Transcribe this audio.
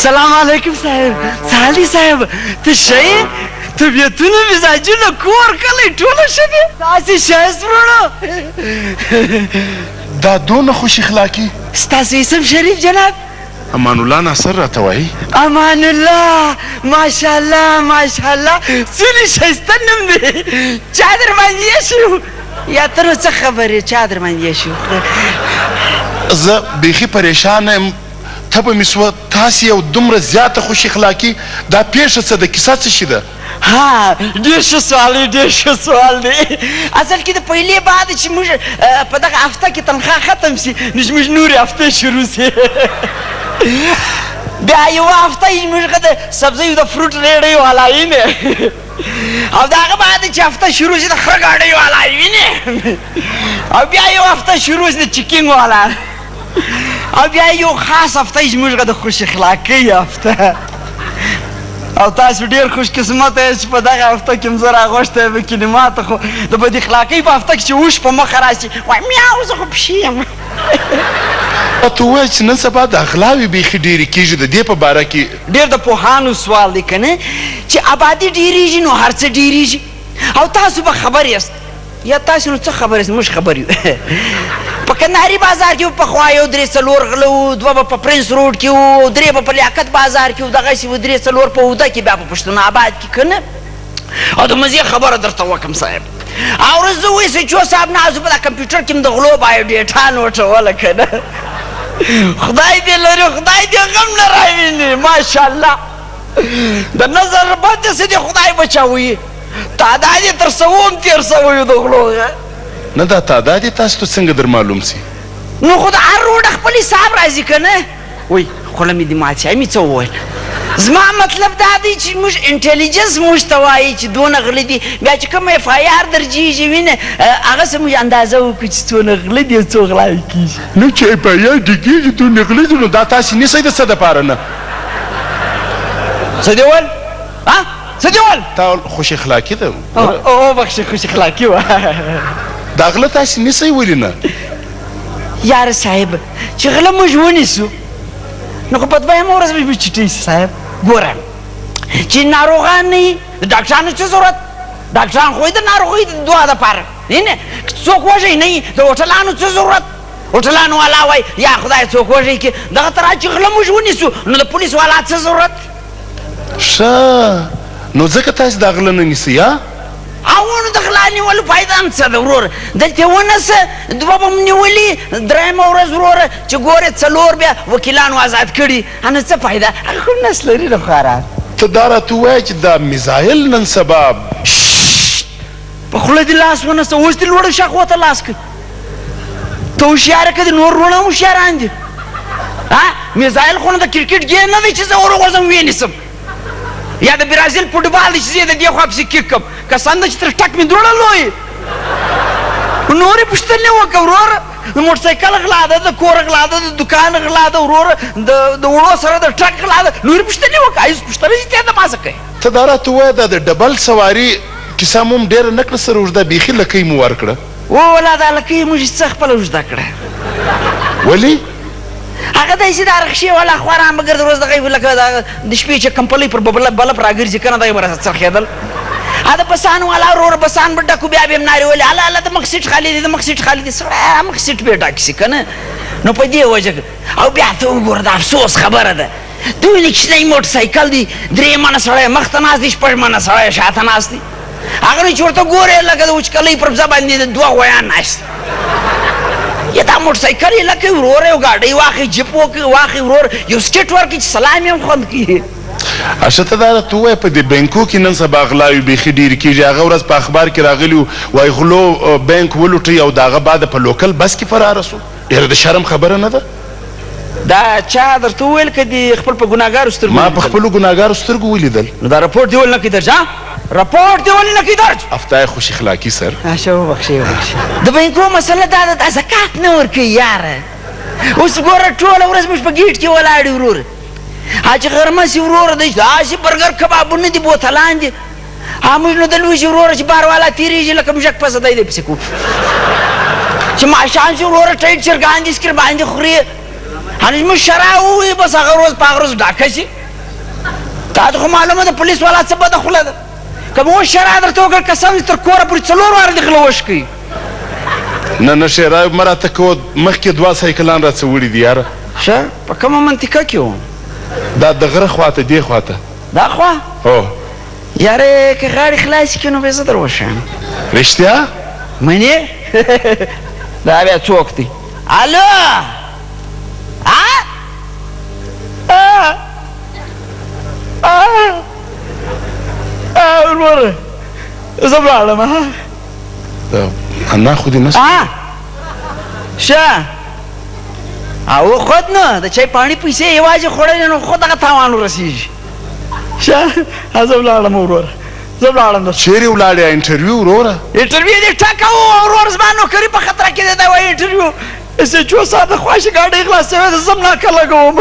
سلام علیکم صاحب. سالی صاحب ته ښه یې؟ طبیعتونه مزاجونه کور کلی ټوله ښه دي؟ داسې ښایست وروڼو. دا دونه خوش اخلاقي. ستاسو اسم شریف جناب؟ امان الله ناصر راته وایي. امان الله، ماشاءالله ماشاءالله، څومره ښایسته نوم دی. چا در باندې ایښی و؟ یا ته نو څه خبرې چا در باندې ایښی و؟ زه بیخي پریشانه یم، تبه مې سوه. تاسې یو دومره زیاته خوش اخلاقي، دا پیښه څه ده؟ کیسه څه شي ده؟ ها ډېر ښه سوال دی، ډېر ښه سوال دی. اصل کې د پیلې بعد چې موږ په دغه هفته کې تنخوا ختم شي نو زموږ نورې هفتې شروع شي. بیا یوه هفته موږ د سبزیو د فروټ ریډۍ والا وینې، او د هغه بعد چې هفته شروع شي د خره ګاډۍ والا وینې، او بیا یو هفته شروع شي د چکینګ والا، او بیا یو خاص هفته زموږ د خوش اخلاقۍ هفته. او تاسو ډېر خوش قسمته یاست چې په دغه هفته کې م زه راغوښتی یم کلماتو، خو د بد اخلاقۍ په هفته کې چې اوښ په مخه راشي وایي میاو زه خو پشي یم. ته ووایه چې نن سبا د اغلاوې بیخي ډېرې کېږي، د دې په باره کې ډېر د پوهانو سوال دی که نه، چې آبادي ډېرېږي نو هر څه ډېرېږي. او تاسو به خبر یاست، یا تاسو نو څه خبر یاست؟ موږ خبر یو. په کندهاري بازار کې پخوا یو درې څلور غله وو، دوه به په پرنس روډ کې وو، درې به په لیاقت بازار کې وو، دغسې وو درې څلور په اوده کې، بیا په پښتون آباد کې که نه. او د مزې خبره درته وکړم صاحب، او ورځ زه وایي سچو صاحب نه زه په دا کمپیوټر کې م د غلو بایوډیټا نوټوله که نه. خدای دې لري، خدای دې غم نه راویني. ماشاءالله د نظر بد څه دې خدای بچاوي. تعداد یې تر سوو تېر سوی د غلو. نه دا تعداد یې تاسو ته څنګه در معلوم سي؟ نو خو د هر روډ خپل حساب راځي که نه. وایي خوله مې دې مات شي، مې څه وویل؟ زما مطلب دا دی چې موږ انټلیجنس موږ ته وایي چې دونه غله دي، بیا چې کوم اف آی آر درجېږي وینې هغسې موږ اندازه وکړو چې څونه غله دي او څو غلاوې کېږي. نو چې اف آی آر ډېرېږي دونه غله دي نو دا تاسې نیسئ د څه دپاره نه؟ څه دې ویل؟ څه دې ویل؟ تا خوش اخلاقي ده. وبخښه خوش اخلاقي وه. دا غله تاسې نیسئ ولې نه؟ یاره صاحب چې غله موږ ونیسو نو خو په دویمه ورځ به موږ چټۍ سي صاحب. ګوره چې ناروغان نه وي د ډاکټرانو څه ضرورت؟ ډاکټران خو د ناروغۍ د دوا دپاره نه، څوک وژئ نه وي د هوټلانو څه ضرورت؟ هوټلانو والا وایي یا خدای څوک وژئ کې دغه ته را چې غله موږ ونیسو نو د پولیس والا څه ضرورت؟ ښه نو ځکه تاسې دا غله نه نیسئ یا؟ او نو د غلا نیولو فایده هم څه ده وروره؟ دلته ونیسه دوه به م نیولي، درېیمه ورځ وروره چې ګورې څلور بیا وکیلانو آزاد کړي، نو څه فایده؟ هغه خو نس لري نو خورا. ته دا راته ووایه چې دا میزایل نن سبا په خوله دې لاس ونیسه، اوس دې لوړه شاخو ته لاس کړ. ته هوښیاره که د نور وروڼه هم هوښیاران دي. میزایل خو نه د کرکټ ګیم نه دی چې زه ورغورځم وینیسم، یا د برازیل فوټبال دی چې زه یې د دې خوا پسې کیک کړم. کسان ده چې تر ټک مې دوړه لوی. نورې پوښتنې وکړه وروره، د موټرسایکل غلا ده، د کور غلا ده، د دوکان غلا ده وروره، د وړو سره د ټرک غلا ده. نورې پوښتنې وکړه، هېڅ پوښتنه چې ته د ما څه کوې؟ ته دا راته ووایه دا د ډبل سواري کیسه مو هم ډېره نه کړه سره اوږده، بیخي لکۍ مو ورکړه. وولا دا لکۍ موږ څه خپله اوږده کړه. ولې؟ هغه داسې د رخشې والا خورا مګر د ورځ دغه لکه د شپې چې کمپلۍ پر بلپ راګرځي که نه دغه به راته څرخېدل. دا بسانو والا وروره بسان به ډکو بیا به یې نارې ویلې الله الله د مخ سیټ خالي دی، د مخ سیټ خالي دی. سړی مخ سیټ به یې ډک شي که نه؟ نو په دې وجه او بیا ته وګوره د افسوس خبره ده، ته وینې کوچنی موټرسایکل دی، درې منه سړی مخ ته ناست دی، شپږ منه سړی شاته ناست دی. هغه نه چې ورته ګورې لکه د وچکلۍ پر بزه باندې د دوه غویان ناست. یا دا موټرسایکل یې لکه وروره یو ګاډۍ واخلي، جیپ واخلي وروره یو سټیټ ورکړي چې سلام یې هم خوند کوي. اشه ته دا راته ووایه په دې بینکو کې نن سبا غلاوې بیخي ډېرې کېږي. هغه ورځ په اخبار کې راغلي وو وایي غلو بینک ولوټئ او د هغه بعده په لوکل بس کې فراره سو. ډېره د شرم خبره نه ده؟ دا چا درته وویل که دې خپل په ګناهګارو سترګو؟ ما په خپلو ګناهګارو سترګو ولیدل. نو دا رپورټ دې ولې نه کړي درج؟ رپورټ دې ولې نه کړي درج؟ افتای خوش اخلاقي سر. اشه وبخښئ. د بینکو مسله دا ده دا زکات نه ورکوي یاره. اوس ګوره ټوله ورځ موږ په ګیټ کې ولاړ یو وروره، چې غرمه سي وروره دی داسې برګر کبابونه دي، بوتلان دي، موږ نو د لوی شي وروره چې بار والا تېرېږي لکه موږک پسه دی پسې کوو، چې ماښام شي وروره ټیټ چرګان دي سکر باندې خوري، هنوز موږ شراب ووایي بس هغه روز په هغه روز ډاکه شي تا ته خو معلومه ده پولیس والا څه بده خوله ده که به اوس شراب درته وکړ قسم دې تر کوره پورې 4 واره دې غله وشکوي نه شیراب مه راته کوه مخکې 2 سایکلان راڅه وړي دي یاره ښه په کومه منطقه کې وم دا د غره خواته دې خواته دا خوا هو یاره که غاړې خلاصې کړي نو بیا زه در وشم رښتیا منې دا بیا څوک دی الو وروره زه ولاړم انا خو دې نه ښه او خود نه د چای پاڼې پیسې یوازې خوړلې نو خود هغه تاوان ورسېږي ښه زه ولاړم وروره زه ولاړم چیرې ولاړې انټرویو وروره انټرویو دې ټاکه و ورور زما نوکري په خطره کې دی دا وایي انټرویو SHO صاحب د خواشي ګاډۍ خلاص شوې ده زه هم ناکه لګوم